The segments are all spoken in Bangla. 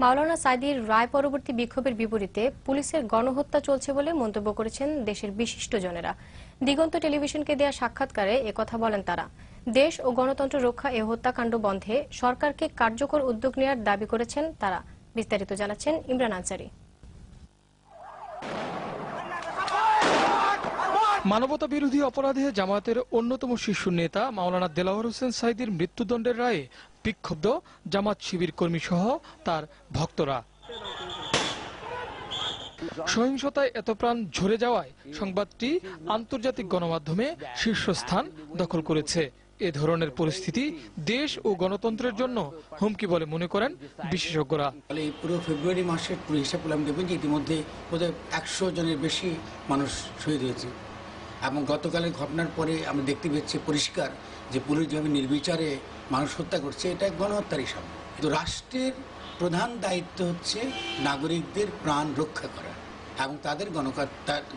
মাওলানা সাঈদীর রায় পরবর্তী বিক্ষোভের বিপরীতে পুলিশের গণহত্যা চলছে বলে মন্তব্য করেছেন দেশের বিশিষ্টজনেরা। দিগন্ত টেলিভিশনকে দেয়া সাক্ষাৎকারে একথা বলেন তারা। দেশ ও গণতন্ত্র রক্ষা এ হত্যাকাণ্ড বন্ধে সরকারকে কার্যকর উদ্যোগ নেওয়ার দাবি করেছেন তারা। বিস্তারিত জানাচ্ছেন ইমরান আনসারী। মানবতা বিরোধী অপরাধে জামায়াতের অন্যতম শীর্ষ নেতা মাওলানা দেলাওয়ার হোসেন সাঈদীর মৃত্যুদণ্ডের রায়ে বিক্ষুব্ধ জামাত শিবির কর্মী সহ তার ভক্তরা। সহিংসতায় এত প্রাণ ঝরে যাওয়ায় সংবাদটি আন্তর্জাতিক গণমাধ্যমে শীর্ষস্থান দখল করেছে। এ ধরনের পরিস্থিতি দেশ ও গণতন্ত্রের জন্য হুমকি বলে মনে করেন বিশেষজ্ঞরা। পুরো ফেব্রুয়ারি মাসের পুরো হিসাব করলাম, দেখবেন যে ইতিমধ্যে বোধহয় 100 জনের বেশি মানুষ শহীদ হয়েছে এবং গতকালের ঘটনার পরে আমরা দেখতে পেয়েছি পরিষ্কার যে পুলিশ যেভাবে নির্বিচারে মানুষ হত্যা করছে, এটা গণহত্যার হিসাব। কিন্তু রাষ্ট্রের প্রধান দায়িত্ব হচ্ছে নাগরিকদের প্রাণ রক্ষা করা এবং তাদের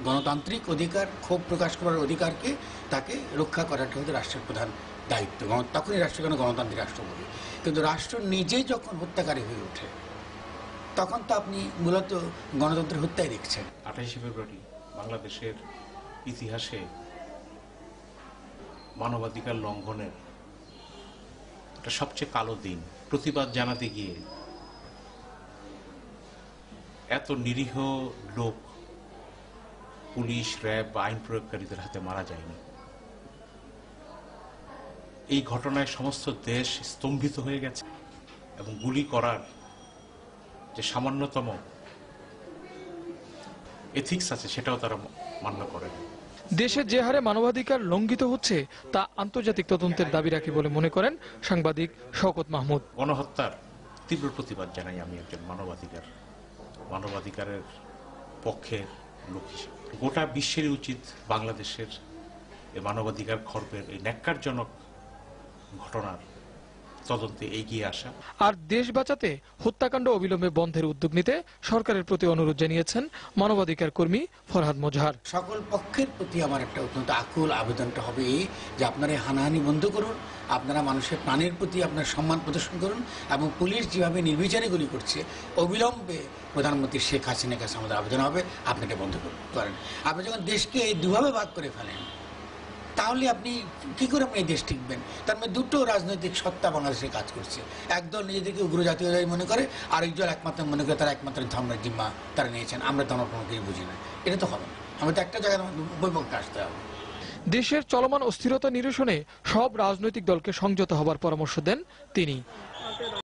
গণতান্ত্রিক অধিকার, ক্ষোভ প্রকাশ করার অধিকারকে তাকে রক্ষা করাটা হচ্ছে রাষ্ট্রের প্রধান দায়িত্ব। তখনই রাষ্ট্রকে গণতান্ত্রিক রাষ্ট্র বলি। কিন্তু রাষ্ট্র নিজেই যখন হত্যাকারী হয়ে ওঠে তখন তো আপনি মূলত গণতন্ত্রের হত্যাই দেখছেন। 28 ফেব্রুয়ারি বাংলাদেশের ইতিহাসে মানবাধিকার লঙ্ঘনের একটা সবচেয়ে কালো দিন। প্রতিবাদ জানাতে গিয়ে এত নিরীহ লোক পুলিশ, র্যাব বা আইন প্রয়োগকারীদের হাতে মারা যায়নি। এই ঘটনায় সমস্ত দেশ স্তম্ভিত হয়ে গেছে এবং গুলি করার যে সামান্যতম এথিক্স আছে সেটাও তারা মান্য করে। দেশে যে হারে মানবাধিকার লঙ্ঘিত হচ্ছে তা আন্তর্জাতিক তদন্তের দাবি রাখে বলে মনে করেন সাংবাদিক শওকত মাহমুদ। গণহত্যার তীব্র প্রতিবাদ জানাই আমি একজন মানবাধিকারের পক্ষের লোক হিসেবে। গোটা বিশ্বেরই উচিত বাংলাদেশের এই মানবাধিকার খর্বের এই ন্যাক্কারজনক ঘটনার তদন্তে এগিয়ে আসা। আর দেশ বাঁচাতে হত্যাকাণ্ড অবিলম্বে বন্ধের উদ্যোগ নিতে সরকারের প্রতি অনুরোধ জানিয়েছেন মানবাধিকার কর্মী ফরহাদ মোজাহার। সকল পক্ষের প্রতি আমার একটা অত্যন্ত আকুল আবেদনটা হবে এই যে আপনারা হানাহানি বন্ধ করুন, আপনারা মানুষের প্রাণের প্রতি আপনার সম্মান প্রদর্শন করুন এবং পুলিশ যেভাবে নির্বিচারে গুলি করছে অবিলম্বে প্রধানমন্ত্রী শেখ হাসিনার কাছে আমাদের আবেদন হবে আপনি এটা বন্ধ করেন। আপনি যখন দেশকে এই দুভাবে ভাগ করে ফেলেন তাহলে আপনি কি করে আপনি এই দেশ টিকবেন? তার মানে দুটো রাজনৈতিক সত্তা বাংলাদেশে কাজ করছে। একদল নিজেদেরকে উগ্র জাতীয়তাবাদী মনে করে, আরেকজন একমাত্র মনে করে তারা একমাত্র ধর্মের জিম্মা তারা নিয়েছেন। আমরা ধর্ম কিছু বুঝি না, এটা তো হবে না। আমাদের একটা জায়গায় বৈপক্ষে আসতে হবে। দেশের চলমান অস্থিরতা নিরসনে সব রাজনৈতিক দলকে সংযত হবার পরামর্শ দেন তিনি।